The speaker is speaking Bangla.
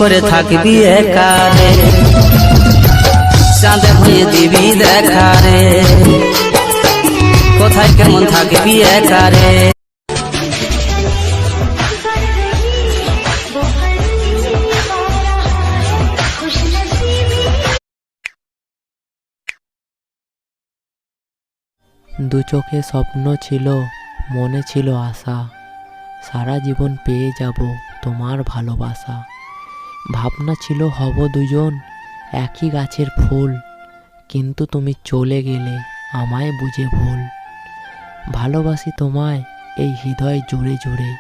করে থাকবি একারে, চাঁদে হয়ে দিবি দেখা রে, কোথায় কেমন থাকবি একারে। দু চোখে স্বপ্ন ছিল, মনে ছিল আশা, সারা জীবন পেয়ে যাব তোমার ভালোবাসা। ভাবনা ছিল হব দুজন একই গাছের ফুল, কিন্তু তুমি চলে গেলে আমায় বুঝে ভুল। ভালোবাসি তোমায় এই হৃদয় জুড়ে জুড়ে,